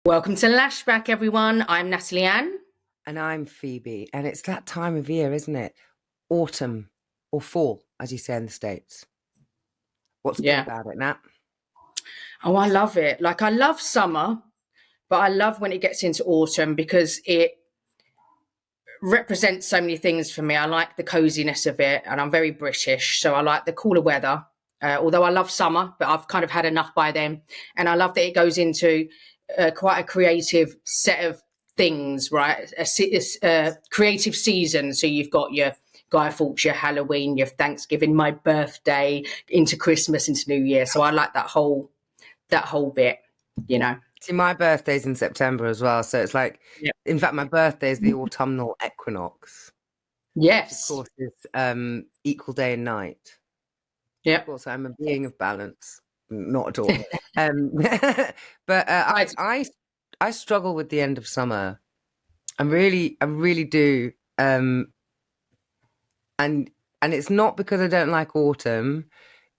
Welcome to Lashback, everyone. I'm Natalyan. And I'm Phoebe. And it's that time of year, isn't it? Autumn or fall, as you say in the States. What's good about it, Nat? Oh, I love it. Like, I love summer, but I love when it gets into autumn because it represents so many things for me. I like the coziness of it, and I'm very British, so I like the cooler weather. Although I love summer, but I've kind of had enough by then. And I love that it goes into quite a creative set of things, right? A creative season. So you've got your Guy Fawkes, your Halloween, your Thanksgiving, my birthday, into Christmas, into New Year. So I like that whole bit, you know. See, my birthday's in September as well. So it's like, in fact, my birthday is the autumnal equinox. Yes. Which of course is equal day and night. Yeah. Of course, I'm a being of balance. Not at all. But I struggle with the end of summer. I really do. And it's not because I don't like autumn.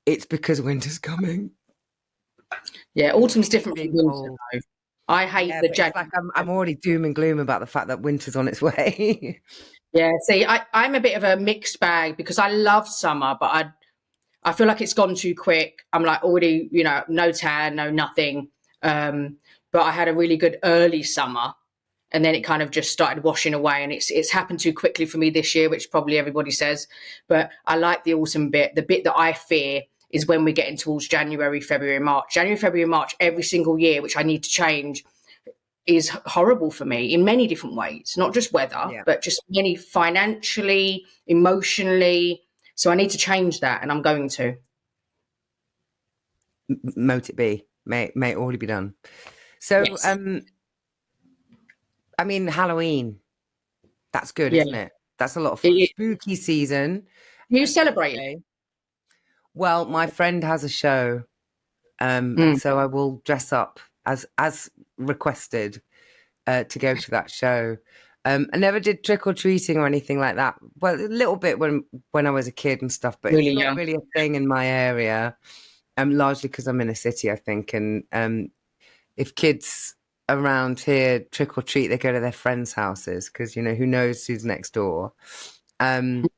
It's because winter's coming. Yeah, autumn's different from winter, though. I hate the January. Like I'm already doom and gloom about the fact that winter's on its way. Yeah, see, I'm a bit of a mixed bag because I love summer, but I feel like it's gone too quick. I'm like already, no tan, no nothing. But I had a really good early summer, and then it kind of just started washing away, and it's happened too quickly for me this year, which probably everybody says. But I like the autumn bit. The bit that I fear is when we get into towards January, February, March, every single year, which I need to change, is horrible for me in many different ways, not just weather, but just many financially, emotionally. So I need to change that, and I'm going to. Mote it be. May it already be done. So, yes. I mean, Halloween, that's good, isn't it? That's a lot of fun. Spooky season. You celebrate it? Well, my friend has a show, and so I will dress up as requested to go to that show. I never did trick or treating or anything like that. Well, a little bit when I was a kid and stuff, but it's not really a thing in my area. Largely because I'm in a city, I think, and if kids around here trick or treat, they go to their friends' houses because who knows who's next door. And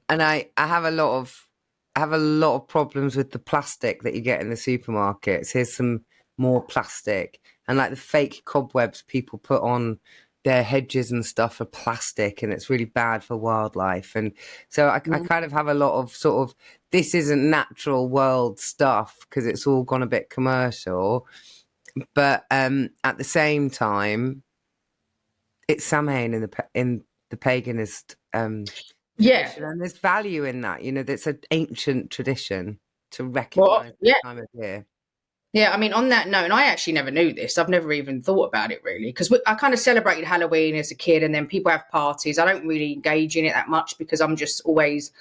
I have a lot of problems with the plastic that you get in the supermarkets. Here's some more plastic, and like the fake cobwebs people put on their hedges and stuff are plastic, and it's really bad for wildlife. And so I kind of have a lot of sort of, this isn't natural world stuff because it's all gone a bit commercial. But at the same time, it's Samhain in the paganist tradition, and there's value in that. That's an ancient tradition to recognise the time of year. Yeah, I mean, on that note, and I actually never knew this. I've never even thought about it really, because I kind of celebrated Halloween as a kid, and then people have parties. I don't really engage in it that much because I'm just always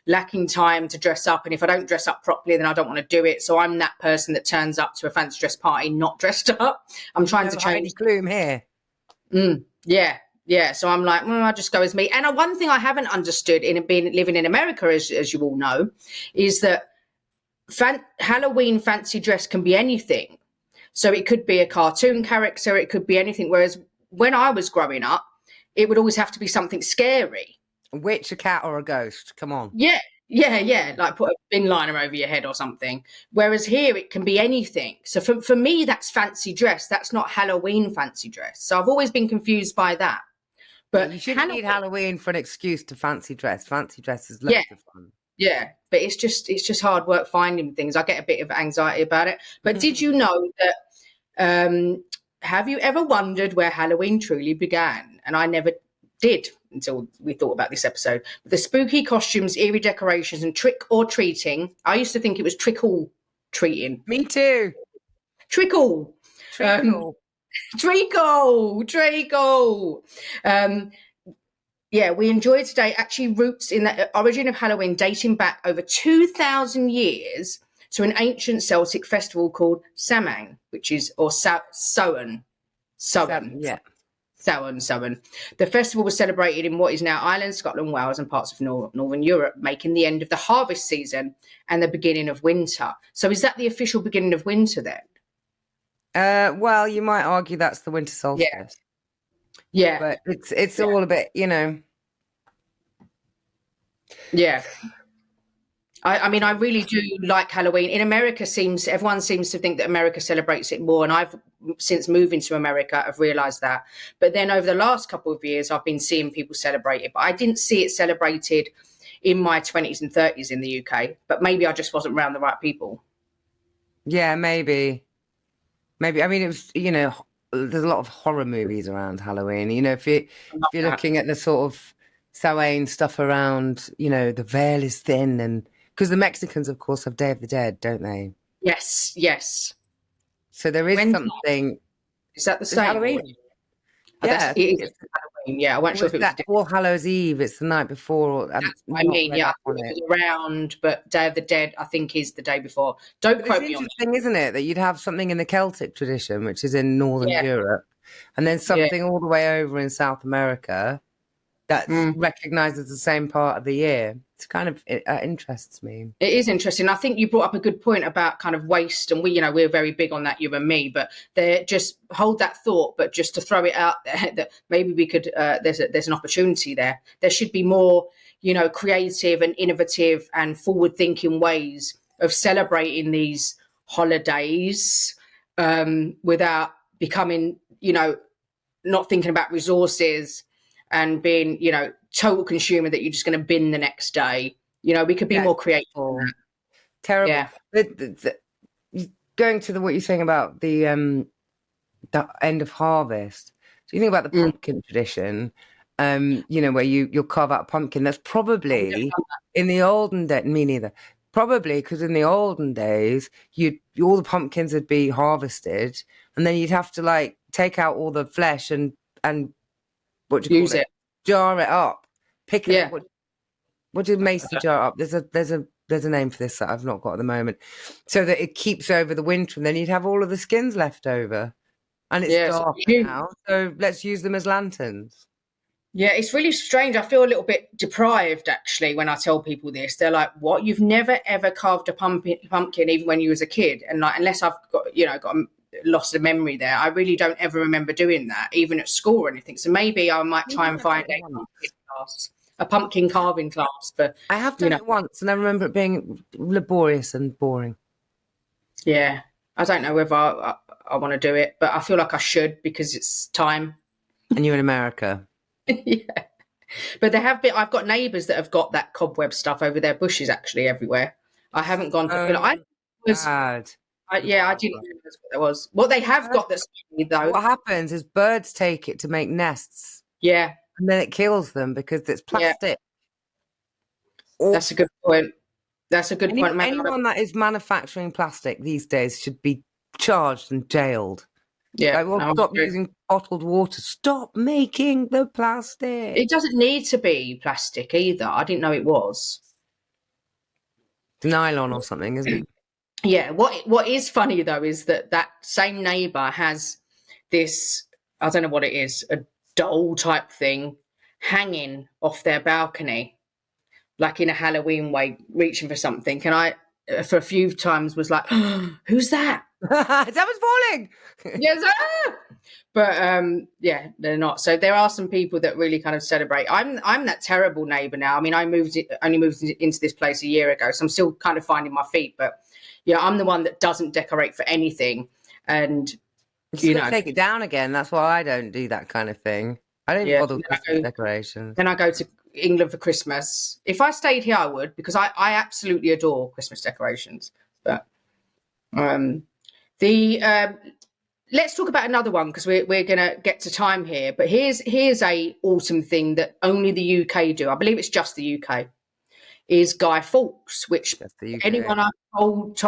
lacking time to dress up, and if I don't dress up properly, then I don't want to do it. So I'm that person that turns up to a fancy dress party not dressed up. I'm trying to change. Gloom here. Yeah. So I'm like, I just go as me. And one thing I haven't understood in living in America, as you all know, is that Halloween fancy dress can be anything. So it could be a cartoon character, it could be anything. Whereas when I was growing up, it would always have to be something scary. A witch, a cat, or a ghost. Come on. Yeah. Like put a bin liner over your head or something. Whereas here it can be anything. So for me, that's fancy dress. That's not Halloween fancy dress. So I've always been confused by that. But you shouldn't need Halloween for an excuse to fancy dress. Fancy dress is loads of fun. Yeah, but it's just hard work finding things. I get a bit of anxiety about it. But did you know that, have you ever wondered where Halloween truly began? And I never did until we thought about this episode. The spooky costumes, eerie decorations, and trick or treating. I used to think it was trickle treating. Me too. Trickle. Treacle. Yeah, we enjoy today actually roots in the origin of Halloween dating back over 2,000 years to an ancient Celtic festival called Samhain, which is, or Samhain. Yeah. Samhain. The festival was celebrated in what is now Ireland, Scotland, Wales, and parts of Northern Europe, making the end of the harvest season and the beginning of winter. So is that the official beginning of winter then? Well, you might argue that's the winter Yeah, solstice, yeah, but it's yeah, all a bit, you know. yeah. I mean, I really do like Halloween. In America, everyone seems to think that America celebrates it more, and I've since moving to America, I've realised that. But then over the last couple of years, I've been seeing people celebrate it, but I didn't see it celebrated in my 20s and 30s in the UK. But maybe I just wasn't around the right people. Yeah, maybe. I mean, it was, you know, there's a lot of horror movies around Halloween. You know, if you're That. looking at the sort of Samhain stuff around, you know, the veil is thin, and because the Mexicans, of course, have Day of the Dead, don't they? Yes, yes. So there is When something. is that the It's same? Or Halloween. that's Yeah, I it think is it's, Halloween. Yeah, I wasn't or sure is if it was a that different. All Hallows Eve? It's the night before. That's what I Not mean. read Yeah, I up thought on it it. was around, but Day of the Dead, I think, is the day before. Don't But it's quote me on that. interesting, isn't it, that you'd have something in the Celtic tradition, which is in Northern Yeah, Europe, and then yeah. something all the way over in South America that's Mm. recognised as the same part of the year. It's kind of, it interests me. It is interesting. I think you brought up a good point about kind of waste, and we're very big on that, you and me. But they just hold that thought, but just to throw it out there that maybe we could. There's an opportunity there. There should be more, creative and innovative and forward-thinking ways of celebrating these holidays without becoming, not thinking about resources and being, total consumer that you're just going to bin the next day. We could be Yeah, more creative. terrible. Yeah. Going to what you're saying about the end of harvest. So you think about the Mm. pumpkin tradition, where you'll carve out a pumpkin. That's probably in the olden days. Me neither. Probably because in the olden days, all the pumpkins would be harvested, and then you'd have to like take out all the flesh and what do you Use call it? it. Jar it up, pick it. Yeah. What do mason jar up? There's a name for this that I've not got at the moment, so that it keeps over the winter, and then you'd have all of the skins left over. And it's Yeah. dark now, so let's use them as lanterns. Yeah, it's really strange. I feel a little bit deprived actually when I tell people this. They're like, "What? You've never ever carved a pumpkin, even when you was a kid?" And like, unless I've got lost a memory there, I really don't ever remember doing that, even at school or anything. So maybe I might try and find a pumpkin carving class. But I have done it once, and I remember it being laborious and boring. Yeah, I don't know whether I want to do it, but I feel like I should because it's time. And you're in America. Yeah. But I've got neighbours that have got that cobweb stuff over their bushes actually everywhere. I haven't gone to I didn't realize what there was. What they have got that's though. What happens is birds take it to make nests. Yeah. And then it kills them because it's plastic. Yeah. That's a good point. That's a good point. Anyone that is manufacturing plastic these days should be charged and jailed. Yeah. Stop using bottled water. Stop making the plastic. It doesn't need to be plastic either. I didn't know it was. Nylon or something, isn't it? Yeah. What is funny though is that same neighbour has this, I don't know what it is, a doll type thing hanging off their balcony, like in a Halloween way, reaching for something. And I, for a few times, was like, oh, "Who's that? Someone's falling." Yes, but yeah, they're not. So there are some people that really kind of celebrate. I'm that terrible neighbour now. I mean, I only moved into this place a year ago, so I'm still kind of finding my feet. But yeah, I'm the one that doesn't decorate for anything, and take it down again. That's why I don't do that kind of thing. I don't bother with Christmas decorations. Then I go to England for Christmas. If I stayed here, I would, because I absolutely adore Christmas decorations. But let's talk about another one because we're going to get to time here. But here's a autumn thing that only the UK do. I believe it's just the UK. Is Guy Fawkes, which anyone I've told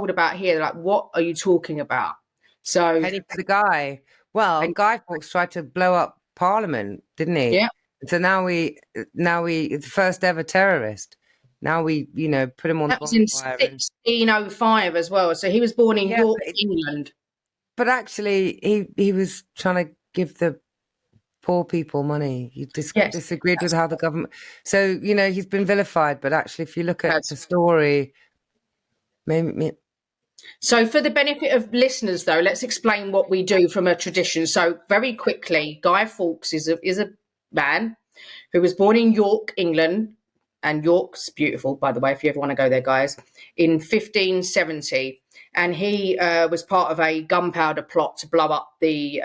about here, they're like, what are you talking about? So Penny for the guy. Well, Guy Fawkes tried to blow up Parliament, didn't he? Yeah. So now we the first ever terrorist. Now we, put him on. That was in 1605 as well. So he was born in York, England. But actually, he was trying to give the poor people money. He disagreed with how the government. So he's been vilified. But actually, if you look at the story, maybe So for the benefit of listeners, though, let's explain what we do from a tradition. So very quickly, Guy Fawkes is a man who was born in York, England, and York's beautiful, by the way, if you ever want to go there, guys, in 1570. And he was part of a gunpowder plot to blow up the,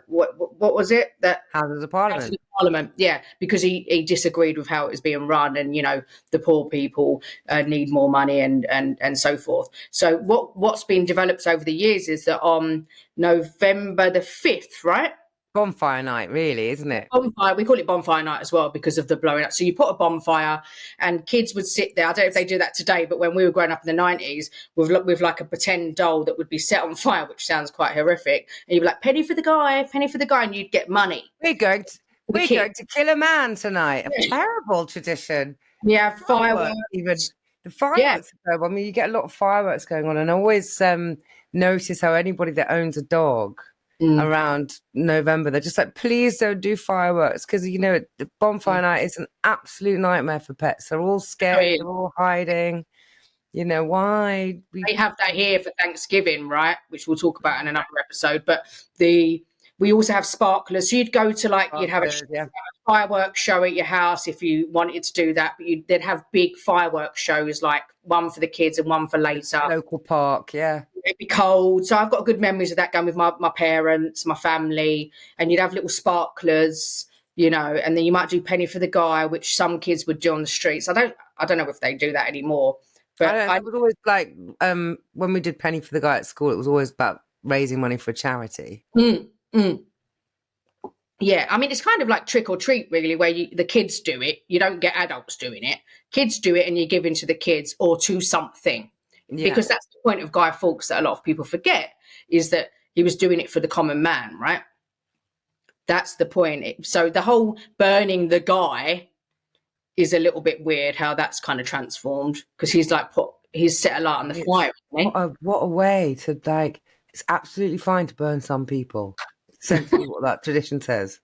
what was it? Houses of Parliament. Houses of Parliament, yeah, because he disagreed with how it was being run, and, you know, the poor people need more money and so forth. So what's been developed over the years is that on November the 5th, right? Bonfire night, really, isn't it? Bonfire. We call it bonfire night as well because of the blowing up. So you put a bonfire, and kids would sit there. I don't know if they do that today, but when we were growing up in the 90s, with like a pretend doll that would be set on fire, which sounds quite horrific. And you'd be like, penny for the guy, and you'd get money. We're going to kill a man tonight. A terrible tradition. Yeah, fireworks. Even the fireworks. Yeah. I mean, you get a lot of fireworks going on, and I always notice how anybody that owns a dog. Around November, they're just like, please don't do fireworks, because, you know, the bonfire night is an absolute nightmare for pets. They're all scared, they're all hiding. You know, why? They have that here for Thanksgiving, right? Which we'll talk about in another episode. But we also have sparklers. So you'd go to you'd have a fireworks show at your house if you wanted to do that. But they'd have big fireworks shows, like one for the kids and one for later. Local park, yeah. It'd be cold. So I've got good memories of that, going with my parents, my family, and you'd have little sparklers, you know, and then you might do penny for the guy, which some kids would do on the streets. I don't know if they do that anymore. But it was always like when we did penny for the guy at school, it was always about raising money for a charity. Yeah, I mean, it's kind of like trick or treat, really, where the kids do it. You don't get adults doing it. Kids do it, and you're giving to the kids or to something. Yeah. Because that's the point of Guy Fawkes that a lot of people forget, is that he was doing it for the common man, right? That's the point. So the whole burning the guy is a little bit weird, how that's kind of transformed, because he's set a light on the fire. What a way to, like, it's absolutely fine to burn some people. Essentially what that tradition says.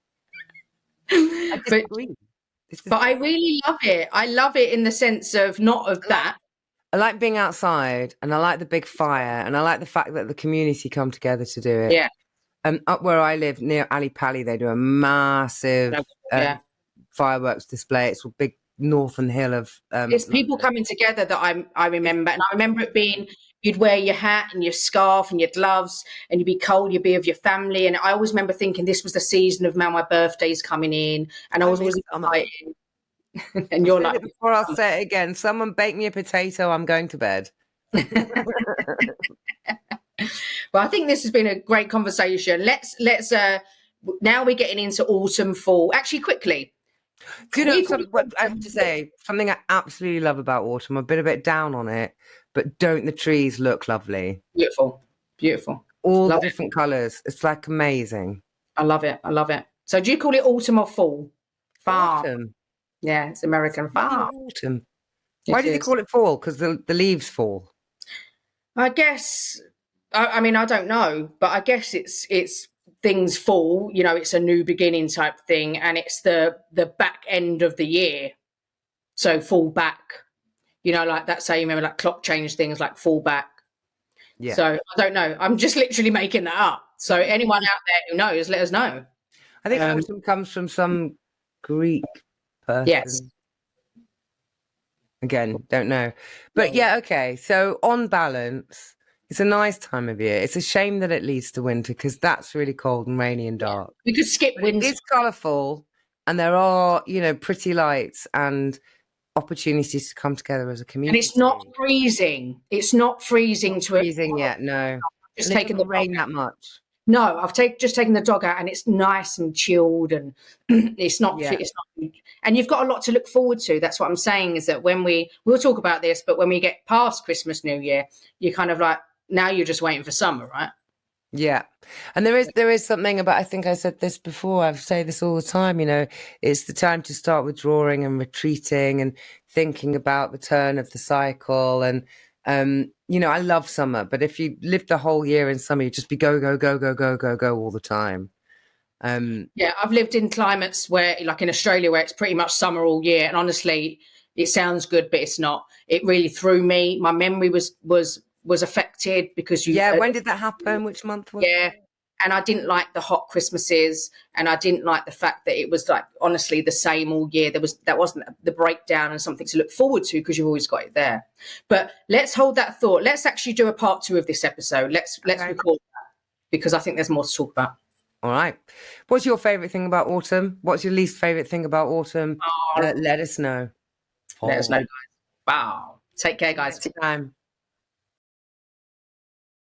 I disagree. But I really love it. I love it in the sense of not of that. I like being outside, and I like the big fire, and I like the fact that the community come together to do it. Yeah. Up where I live, near Ali Pali, they do a massive fireworks display. It's a big northern hill of... it's people coming together that I remember. And I remember it being, you'd wear your hat and your scarf and your gloves, and you'd be cold, you'd be with your family. And I always remember thinking this was the season of, man, my birthday's coming in. And I was always excited. And you're like... Before I'll say it again, someone bake me a potato, I'm going to bed. Well, I think this has been a great conversation. Let's now we're getting into autumn, fall. Actually, quickly. Do you know what I have to say? Something I absolutely love about autumn. I've been a bit down on it, but don't the trees look lovely? Beautiful. All the different colours. It's like amazing. I love it. So do you call it autumn or fall? Fall. Autumn. Yeah, it's American fall. Autumn. Why do they call it fall? Because the leaves fall. I guess. I mean, I don't know, but I guess it's things fall. You know, it's a new beginning type thing, and it's the back end of the year. So fall back. You know, like that's how you remember, like clock change things, like fall back. Yeah. So I don't know. I'm just literally making that up. So anyone out there who knows, let us know. I think autumn comes from some Greek person. Yes. Again, don't know. But yeah, okay. So on balance, it's a nice time of year. It's a shame that it leads to winter, because that's really cold and rainy and dark. We could skip winter. It's colourful, and there are, you know, pretty lights and opportunities to come together as a community. And it's not freezing. It's not freezing to freezing yet, no. Just taking the rain that much. No, I've just taken the dog out, and it's nice and chilled, and it's not. And you've got a lot to look forward to. That's what I'm saying, is that when we'll talk about this, but when we get past Christmas, New Year, you're kind of like, now you're just waiting for summer, right? Yeah. And there is something about, I think I said this before, I say this all the time, you know, it's the time to start withdrawing and retreating and thinking about the turn of the cycle. And, you know, I love summer, but if you live the whole year in summer, you just be go, go, go, go, go, go, go all the time. Yeah, I've lived in climates where, like in Australia, where it's pretty much summer all year. And honestly, it sounds good, but it's not. It really threw me. My memory was was affected because you. Yeah, when did that happen? Which month was it? Yeah. And I didn't like the hot Christmases, and I didn't like the fact that it was like honestly the same all year. That wasn't the breakdown and something to look forward to because you've always got it there. But let's hold that thought. Let's actually do a part 2 of this episode. Let's record that because I think there's more to talk about. All right. What's your favourite thing about autumn? What's your least favourite thing about autumn? Let us know. Let us know, guys. Wow. Take care, guys. Next time.